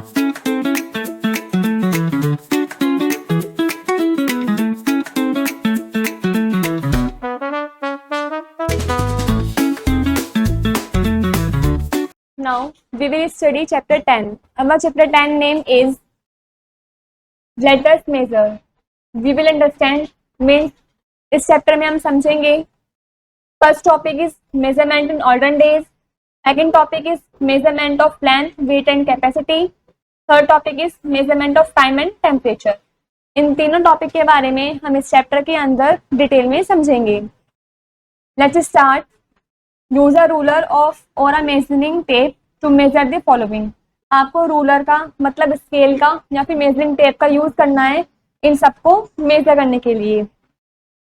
Now we will study chapter 10. Our chapter 10 name is Let us measure. We will understand means इस chapter में हम समझेंगे first topic is measurement in olden days, second topic is measurement of length, weight and capacity, third topic is measurement of time and temperature. इन तीनों topic के बारे में हम इस चैप्टर के अंदर डिटेल में समझेंगे। Let's start. Use a ruler of और a measuring tape to measure the following. आपको रूलर का मतलब स्केल का या फिर मेजरिंग टेप का यूज करना है इन सबको मेजर करने के लिए।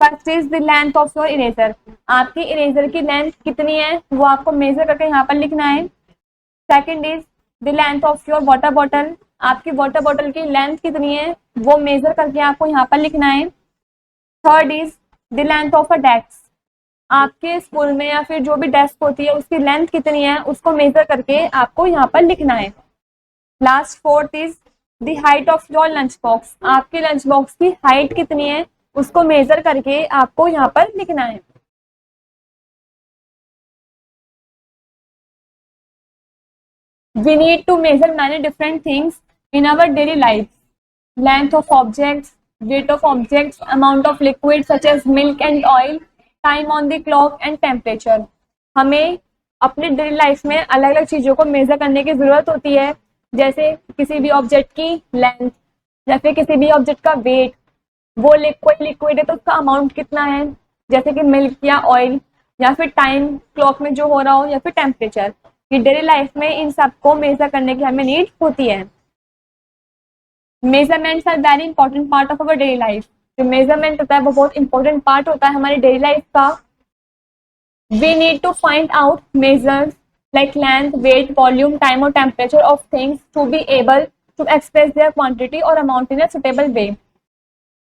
First is the length of your eraser. आपकी इरेजर की लेंथ कितनी है वो आपको मेजर करके यहाँ पर लिखना है। Second is the length of your water bottle. आपकी वाटर बॉटल की लेंथ कितनी है वो मेजर करके आपको यहाँ पर लिखना है। Third is the length of a desk. आपके स्कूल में या फिर जो भी डेस्क होती है उसकी लेंथ कितनी है उसको मेजर करके आपको यहाँ पर लिखना है। Last fourth is the height of your lunch box. आपके लंच बॉक्स की हाइट कितनी है उसको मेजर करके आपको यहाँ पर लिखना है। We need to measure many different things in our daily life. Length of objects, weight of objects, amount of liquid such as milk and oil, time on the clock and temperature. हमें अपने daily life में अलग अलग चीजों को major करने की जरूरत होती है, जैसे किसी भी ऑब्जेक्ट की लेंथ या फिर किसी भी ऑब्जेक्ट का वेट, वो लिक्विड है तो उसका अमाउंट कितना है जैसे कि मिल्क या ऑयल, या फिर टाइम क्लॉक में जो हो रहा हो, या फिर टेम्परेचर। ये डेली लाइफ में इन सबको मेजर करने की हमें नीड होती है। Measurements are very important part of our daily life. जो मेजरमेंट होता है वो बहुत इंपॉर्टेंट पार्ट होता है हमारी डेली लाइफ का। We need to find out measures like length, weight, volume, time और temperature of things to be able to express their quantity और amount in a suitable way.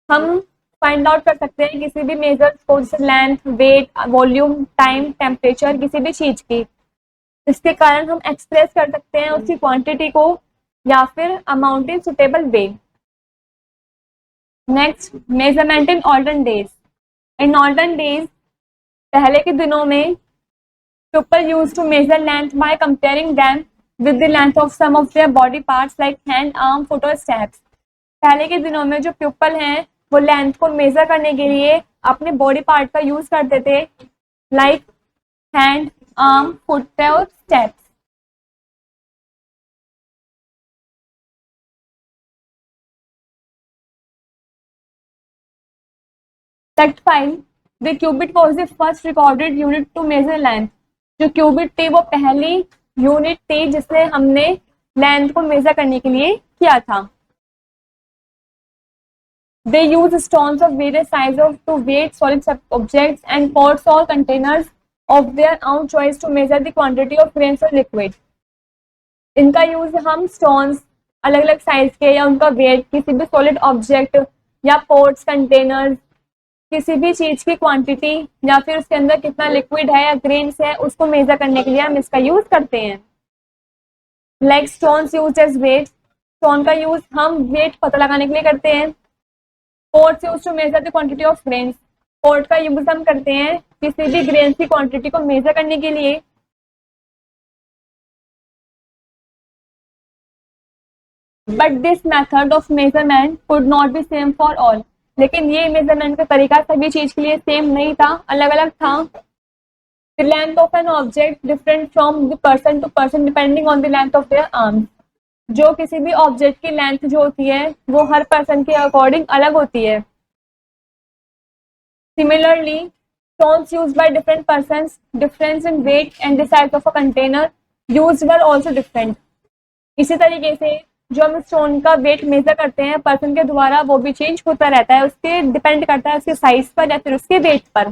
हम फाइंड आउट कर सकते हैं किसी भी मेजर्स को, जैसे length, weight, volume, time, temperature किसी भी चीज की, इसके कारण हम एक्सप्रेस कर सकते हैं उसकी क्वांटिटी को या फिर amount in suitable way. Next, measurement in olden days. In olden days पहले के दिनों में people use to measure length by comparing them with the length of some of their body parts like hand, arm, foot और steps. पहले के दिनों में जो पीपल हैं वो लेंथ को मेजर करने के लिए अपने बॉडी पार्ट का यूज करते थे, लाइक हैंड, आर्म, फुट और steps. Fact 5, the cubit was the first recorded unit to measure length. जो क्यूबिट थी वो पहली यूनिट थी जिससे हमने लेंथ को मेजर करने के लिए किया था। They use stones of various sizes to weight solid objects and pots or containers of their own choice to measure the quantity of grains or liquid. इनका यूज हम स्टोन्स अलग अलग साइज के या उनका वेट, किसी भी सॉलिड ऑब्जेक्ट या पोर्ट्स, कंटेनर्स, किसी भी चीज की क्वांटिटी या फिर उसके अंदर कितना लिक्विड है या ग्रेन्स है उसको मेजर करने के लिए हम इसका यूज करते हैं। Like stones use as weight. Stone का यूज हम वेट पता लगाने के लिए करते हैं। Pot use to measure the quantity of grains. Pot का यूज हम करते हैं किसी भी ग्रेन्स की क्वांटिटी को मेजर करने के लिए। But this method of measurement could not be same for all. लेकिन ये मेजरमेंट का तरीका सभी चीज के लिए सेम नहीं था, अलग अलग था। The length of an object different from the person to person depending on the length of their arms. जो किसी भी ऑब्जेक्ट की लेंथ जो होती है वो हर पर्सन के अकॉर्डिंग अलग होती है। Similarly, stones used by different persons, difference in weight and the size of a container used were also different. इसी तरीके से जो हम स्टोन का वेट मेजर करते हैं पर्सन के द्वारा वो भी चेंज होता रहता है, उसके डिपेंड करता है उसके साइज पर या फिर उसके वेट पर।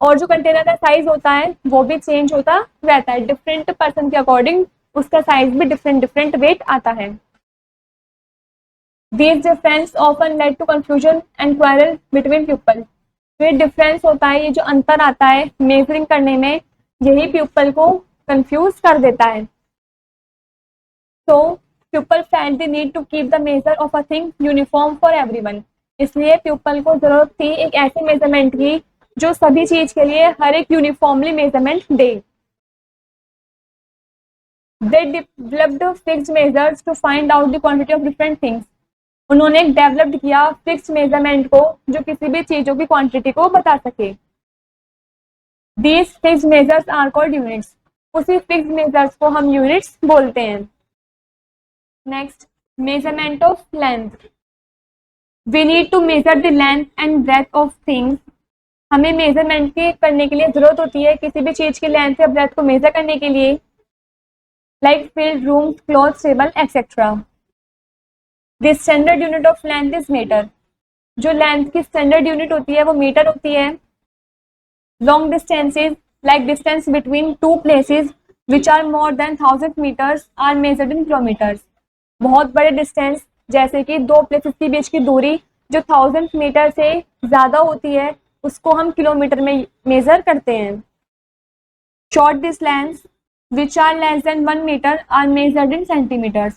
और जो कंटेनर का साइज होता है वो भी चेंज होता रहता है, डिफरेंट पर्सन के अकॉर्डिंग उसका साइज भी डिफरेंट वेट आता है। These difference often led to confusion and quarrel between people. ये डिफरेंस होता है, ये जो अंतर आता है मेजरिंग करने में, यही पीपल को कंफ्यूज कर देता है। So pupil felt the need to keep the measure of a thing uniform for everyone. इसलिए प्यूपल को जरूरत थी एक ऐसे मेजरमेंट की जो सभी चीज के लिए हर एक uniformly measurement they. They developed fixed measures to find out the quantity of different things. उन्होंने डेवलप किया फिक्स्ड मेजरमेंट को जो किसी भी चीजों की क्वांटिटी को बता सके. These fixed measures are called units. उसी फिक्स्ड मेजर्स को हम यूनिट्स बोलते हैं. Next, measurement of length. We need to measure the length and breadth of things. हमें मेजरमेंट करने के लिए जरूरत होती है किसी भी चीज की लेंथ या ब्रेथ को मेजर करने के लिए, like field, rooms, clothes, table etcetera. The standard unit of length is metre. जो लेंथ की स्टैंडर्ड यूनिट होती है वो मीटर होती है. Long distances like distance between two places which are more than 1000 meters are measured in kilometers. बहुत बड़े distance जैसे कि दो प्लेसेस के बीच की दूरी जो 1000 मीटर से ज्यादा होती है उसको हम किलोमीटर में मेजर करते हैं. Short distance which are less than 1 meter are measured in centimeters.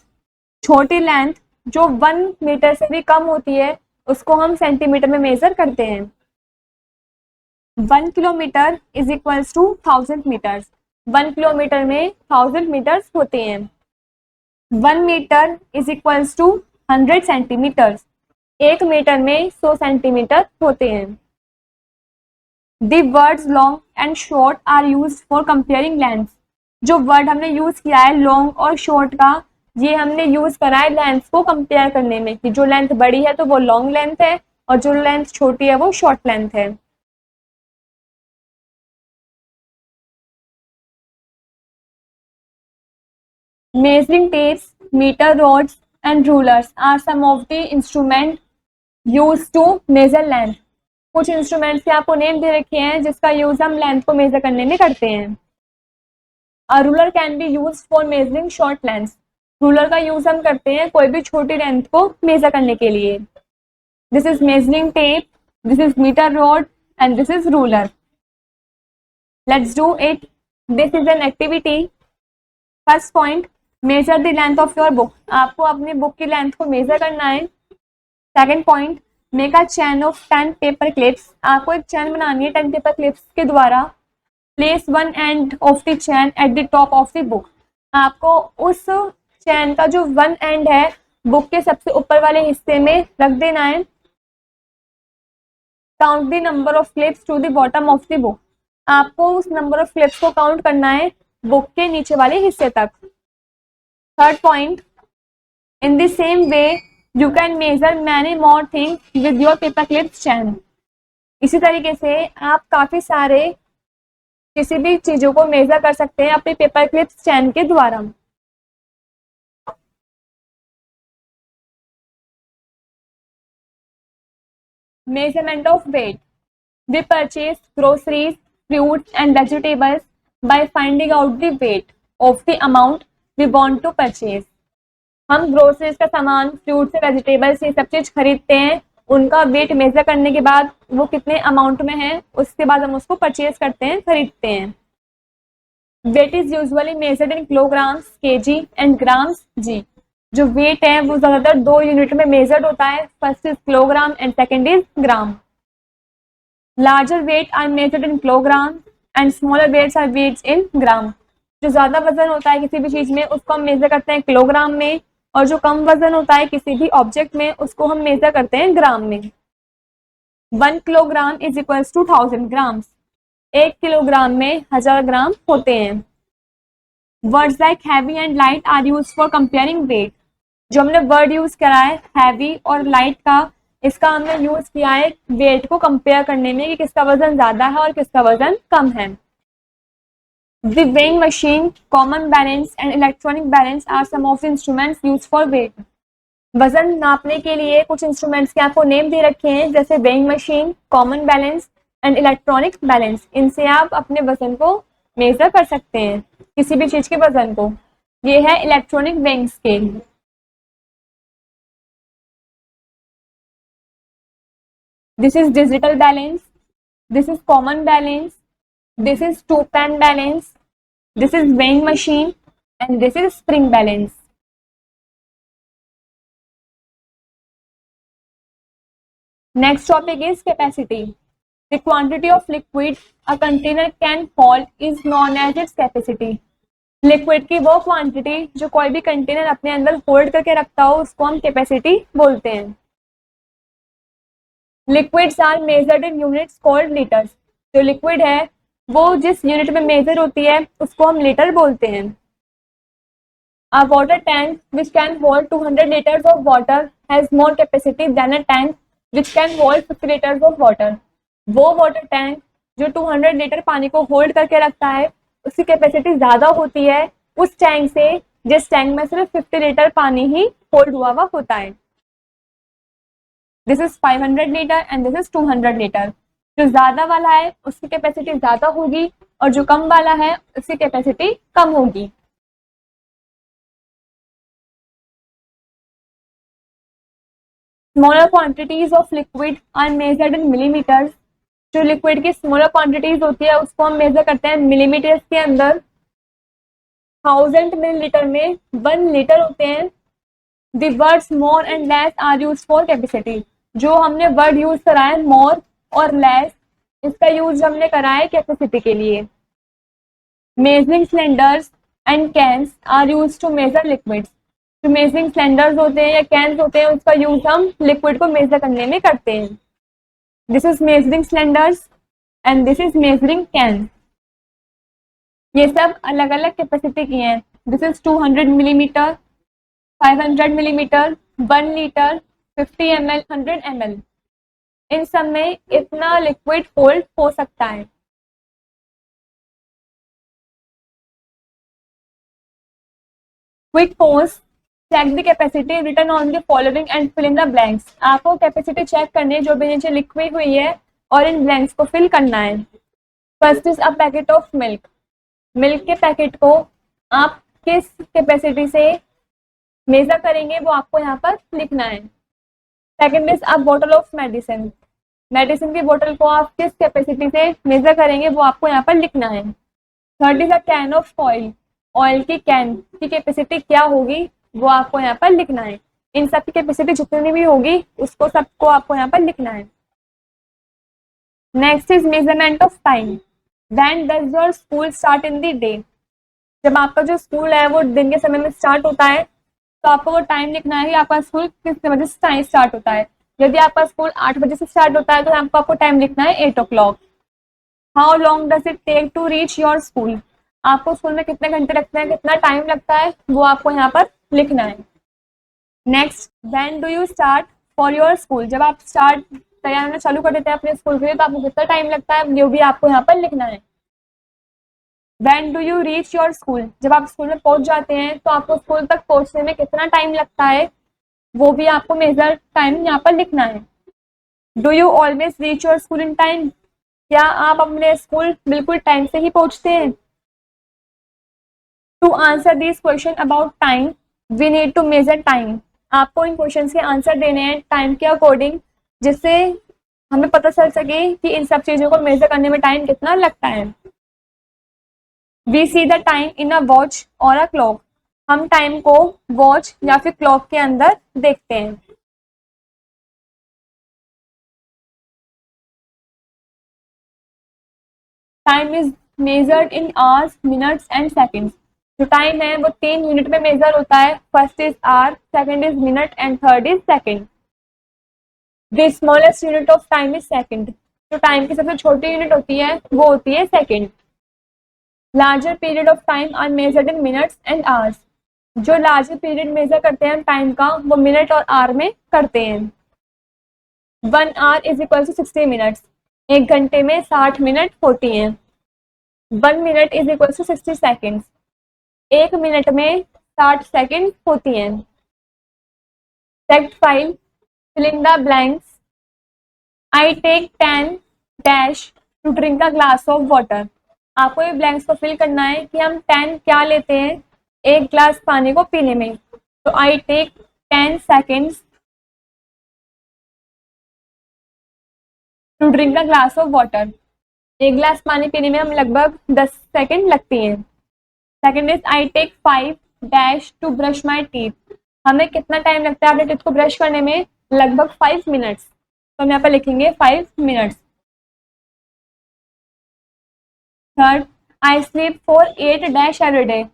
छोटी लेंथ जो 1 मीटर से भी कम होती है उसको हम सेंटीमीटर में मेजर करते हैं. 1 kilometre is equals to 1000 metres. 1 kilometre में 1000 मीटर्स होते हैं. 1 metre is equals to 100 centimetres. 1 metre में 100 सेंटीमीटर होते हैं. The words long and short are used for comparing length. जो वर्ड हमने यूज किया है लॉन्ग और शॉर्ट का, ये हमने यूज करा है लेंथ को कंपेयर करने में कि जो लेंथ बड़ी है तो वो लॉन्ग लेंथ है और जो लेंथ छोटी है वो शॉर्ट लेंथ है. Measuring tapes, meter rods and rulers are some of the instruments used to measure length. कुछ इंस्ट्रूमेंट्स के आपको नेम दे रखे हैं जिसका यूज हम लेंथ को मेजर करने में करते हैं. A ruler can be used for measuring short lengths. Ruler का यूज हम करते हैं कोई भी छोटी लेंथ को मेजर करने के लिए. This is measuring tape, this is meter rod and this is ruler. Let's do it. This is an activity. First point, major the length of your book. आपको अपनी बुक की लेंथ को major करना है. Second point, make a chain of 10 paper clips. आपको एक chain बनानी है 10 पेपर क्लिप्स के द्वारा. Place one end of the chain at the top of the book. आपको उस चेन का जो वन एंड है बुक के सबसे ऊपर वाले हिस्से में रख देना है. Count the number of clips to the bottom of the book. आपको उस नंबर ऑफ क्लिप्स को काउंट करना है बुक के नीचे वाले हिस्से तक. Third point, in the same way, you can measure many more things with your paper clips chain. इसी तरीके से आप काफी सारे किसी भी चीजों को मेजर कर सकते हैं अपने पेपर क्लिप्स चैन के द्वारा. Measurement of weight. We purchase groceries, fruits and vegetables by finding out the weight of the amount we want to purchase. हम ग्रोसरीज का सामान, फ्रूट्स, वेजिटेबल्स ये सब चीज खरीदते हैं. उनका वेट मेजर करने के बाद वो कितने अमाउंट में है उसके बाद हम उसको परचेज करते हैं, खरीदते हैं. Weight is usually measured in kilograms, KG and grams G. जो वेट है वो ज्यादातर 2 यूनिट में मेजर्ड होता है. First is kilogram and second is gram. Larger weight are measured in kilogram and smaller weights are weights in gram. जो ज्यादा वजन होता है किसी भी चीज में उसको हम मेजर करते हैं किलोग्राम में और जो कम वजन होता है किसी भी ऑब्जेक्ट में उसको हम मेजर करते हैं ग्राम में. 1 kilogram is equals to 1000 grams. 1 kilogram में 1000 ग्राम होते हैं. Words like heavy and light are use for comparing weight. जो हमने वर्ड यूज करा है हैवी और लाइट का, इसका हमने यूज किया है वेट को कंपेयर करने में कि किसका वजन ज्यादा है और किसका वजन कम है. The weighing machine, common balance and electronic balance are some of the instruments used for weight. वजन नापने के लिए कुछ इंस्ट्रूमेंट्स के आपको नेम दे रखे हैं जैसे weighing machine, common balance and electronic balance. इनसे आप अपने वजन को मेजर कर सकते हैं, किसी भी चीज के वजन को. ये है electronic weighing scale. This is digital balance. This is common balance. This is two-pan balance. This is weighing machine and this is spring balance. Next topic is capacity. The quantity of liquid a container can hold is known as its capacity. Liquid की वो quantity जो कोई भी container अपने अंदर hold करके रखता हो उसको हम कैपेसिटी बोलते हैं. Liquids are measured in units called litres. जो लिक्विड है वो जिस यूनिट में मेजर होती है उसको हम लीटर बोलते हैं. A water tank which can hold 200 liters of water has more capacity than a tank which can hold 50 liters of water. वो वाटर टैंक जो 200 लीटर पानी को होल्ड करके रखता है उसकी कैपेसिटी ज्यादा होती है उस टैंक से जिस टैंक में सिर्फ 50 लीटर पानी ही होल्ड हुआ होता है. This is 500 litre and this is 200 litre. जो ज्यादा वाला है उसकी कैपेसिटी ज्यादा होगी और जो कम वाला है उसकी कैपेसिटी कम होगी. Smaller quantities of liquid are measured in millimetres. जो लिक्विड की स्मॉलर क्वांटिटीज होती है उसको हम मेजर करते हैं मिलीमीटर्स के अंदर. 1000 मिलीलीटर में 1 लीटर होते हैं. The words more and less are use for capacity. जो हमने वर्ड यूज करा है मोर और लेस इसका यूज हमने करा है कैपेसिटी के लिए. Measuring cylinders and cans are use to measure liquids. जो मेजरिंग सिलेंडर्स होते हैं या कैन्स होते हैं उसका यूज हम लिक्विड को मेजर करने में करते हैं. This is measuring cylinders and this is measuring can. ये सब अलग अलग कैपेसिटी की हैं. This is 200 millimetre, 500 millimetre, 1 litre, 50 ml, 100 ml. इन सब में इतना लिक्विड होल्ड हो सकता है. Quick pause check the capacity written on the following and fill in the blanks. आपको कैपेसिटी चेक करनी जो भी नीचे लिखी हुई है और इन ब्लैंक्स को फिल करना है. First is a packet of milk. Milk के पैकेट को आप किस कैपेसिटी से मेजर करेंगे वो आपको यहाँ पर लिखना है. Second is a bottle of medicine. Medicine की बोतल को आप किस कैपेसिटी से मेजर करेंगे वो आपको यहाँ पर लिखना है. Third is a can of oil. Oil की कैन की कैपेसिटी क्या होगी वो आपको यहाँ पर लिखना है. इन सब की कैपेसिटी जितनी भी होगी उसको सबको आपको यहाँ पर लिखना है. Next is measurement of time. When does your school start in the day. जब आपका जो स्कूल है वो दिन के समय में स्टार्ट होता है तो आपको वो टाइम लिखना है कि आपका स्कूल किस बजे से स्टार्ट होता है. यदि आपका स्कूल 8 बजे से स्टार्ट होता है तो आपको टाइम लिखना है 8 o'clock. How long does it take to reach your school. आपको स्कूल में कितने घंटे लगते हैं कितना टाइम लगता है वो आपको यहाँ पर लिखना है. Next when do you start for your school. जब आप स्टार्ट तैयार होना चालू कर देते हैं अपने स्कूल के लिए तो आपको कितना टाइम लगता है वो भी आपको यहाँ पर लिखना है. When do you reach your school. जब आप स्कूल में पहुंच जाते हैं तो आपको स्कूल तक पहुंचने में कितना टाइम लगता है वो भी आपको मेजर टाइम यहाँ पर लिखना है. Do you always reach your school in time. क्या आप अपने स्कूल बिल्कुल टाइम से ही पहुंचते हैं. To answer this question about time we need to measure time. आपको इन क्वेश्चंस के आंसर देने हैं टाइम के अकॉर्डिंग जिससे हमें पता चल सके कि इन सब चीजों को मेजर करने में टाइम कितना लगता है. We see the time in a watch और अ क्लॉक. हम टाइम को वॉच या फिर क्लॉक के अंदर देखते हैं. Time is measured in hours, minutes and seconds. जो टाइम है वो 3 यूनिट में मेजर होता है. First is hour, second is minute and third is second. The smallest unit of time is second. जो टाइम की सबसे छोटी यूनिट होती है वो होती है second. Larger period of time are measured in minutes and hours. जो लार्जर पीरियड मेजर करते हैं टाइम का वो मिनट और आवर में करते हैं. 1 hour is equal to 60 minutes. 1 घंटे में 60 मिनट होती हैं. 1 minute is equal to 60 seconds. 1 minute में 60 सेकेंड होती हैं. Fact 5 fill in the blanks. I take 10 dash to drink a glass of water. आपको ये ब्लैंक्स को फिल करना है कि हम 10 क्या लेते हैं एक ग्लास पानी को पीने में. तो I take 10 seconds to drink a glass of water. एक गिलास पानी पीने में हम लगभग 10 सेकेंड लगती हैं. Second is I take 5 dash to brush my teeth. हमें कितना टाइम लगता है अपने टीथ को ब्रश करने में. लगभग 5 मिनट्स. तो हम यहाँ पर लिखेंगे 5 minutes. Third, I sleep for 8 dash every day.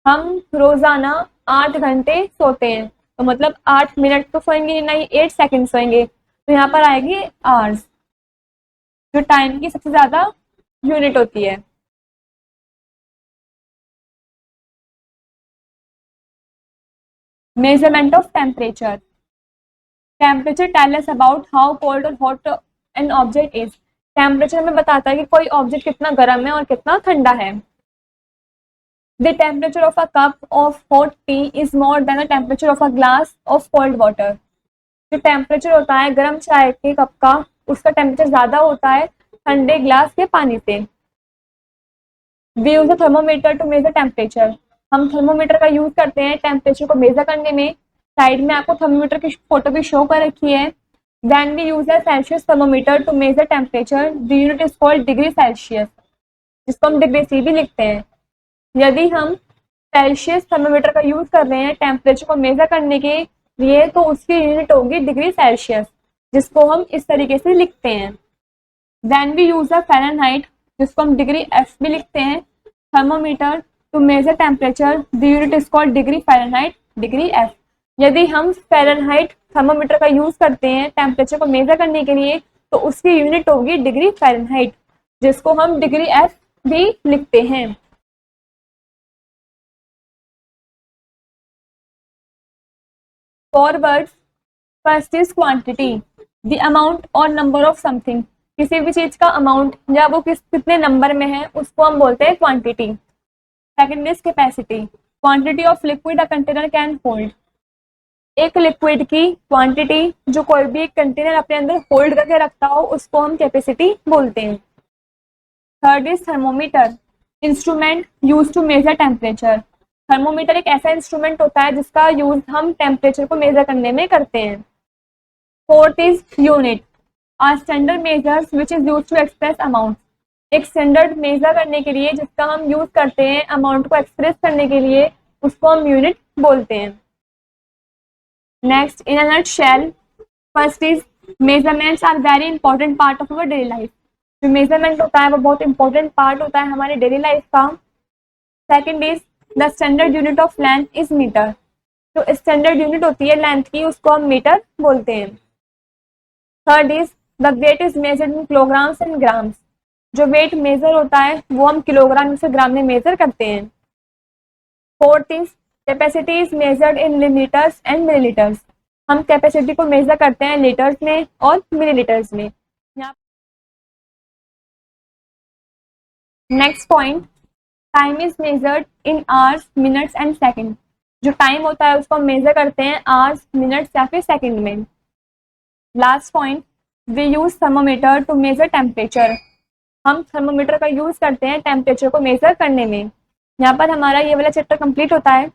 हम रोजाना 8 घंटे सोते हैं, तो मतलब 8 मिनट तो सोएंगे नहीं, 8 सेकंड सोएंगे, तो यहाँ पर आएगी आवर्स, जो टाइम की सबसे ज्यादा यूनिट होती है। Measurement of temperature. Temperature tell us about how cold और hot an object is. Temperature हमें बताता है कि कोई ऑब्जेक्ट कितना गर्म है और कितना ठंडा है। The temperature of a cup of hot T is more than the temperature of a glass of cold water. जो टेम्परेचर होता है गर्म चाय के कप का, उसका टेम्परेचर ज्यादा होता है ठंडे ग्लास के पानी से। We use a thermometer to measure temperature. हम थर्मोमीटर का यूज करते हैं टेम्परेचर को मेजर करने में। साइड में आपको थर्मोमीटर की फोटो भी शो कर रखी है। When we use a Celsius thermometer to measure temperature, the unit is called degree Celsius, जिसको हम डिग्री सी भी लिखते हैं। यदि हम सेल्सियस थर्मोमीटर का यूज कर रहे हैं टेम्परेचर को मेजर करने के लिए, तो उसकी यूनिट होगी डिग्री सेल्सियस, जिसको हम इस तरीके से लिखते हैं। Then we use a Fahrenheit, जिसको हम डिग्री एफ भी लिखते हैं, thermometer to measure temperature, the unit is called degree Fahrenheit, degree F. यदि हम फ़ारेनहाइट थर्मोमीटर का यूज करते हैं टेम्परेचर को मेजर करने के लिए, तो उसकी यूनिट होगी डिग्री फ़ारेनहाइट, जिसको हम डिग्री एफ भी लिखते हैं। Four words. First is quantity, the amount और नंबर ऑफ समथिंग। किसी भी चीज का अमाउंट या वो कितने नंबर में है, उसको हम बोलते हैं quantity. Second is capacity, quantity of liquid a container can hold. एक लिक्विड की क्वांटिटी जो कोई भी एक कंटेनर अपने अंदर होल्ड करके रखता हो, उसको हम कैपेसिटी बोलते हैं। Third is thermometer, instrument use to measure temperature. Thermometer एक ऐसा इंस्ट्रूमेंट होता है जिसका यूज हम टेम्परेचर को मेजर करने में करते हैं। Fourth is unit, are standard measures which is use to express amount. एक स्टैंडर्ड मेजर करने के लिए जिसका हम यूज करते हैं अमाउंट को एक्सप्रेस करने के लिए, उसको हम यूनिट बोलते हैं। Next, in a nutshell, first is measurements are very important part of our daily life. जो मेजरमेंट होता है वो बहुत इंपॉर्टेंट पार्ट होता है हमारे डेली लाइफ का। Second is the standard unit of length is metre. जो स्टैंडर्ड यूनिट होती है लेंथ की, उसको हम मीटर बोलते हैं। Third is the weight is measured in kilograms and grams. जो वेट मेजर होता है वो हम किलोग्राम से ग्राम में मेजर करते हैं। Fourth is capacity is measured in litres and millilitres. हम कैपेसिटी को मेजर करते हैं लीटर्स में और मिलीलीटर्स में। Next point, time is measured in hours, minutes and second. जो टाइम होता है उसको हम मेजर करते हैं आवर्स, मिनट्स या फिर सेकंड में। Last point, we use thermometer to measure temperature. हम थर्मोमीटर का यूज करते हैं टेम्परेचर को मेजर करने में। यहाँ पर हमारा ये वाला चैप्टर कंप्लीट होता है।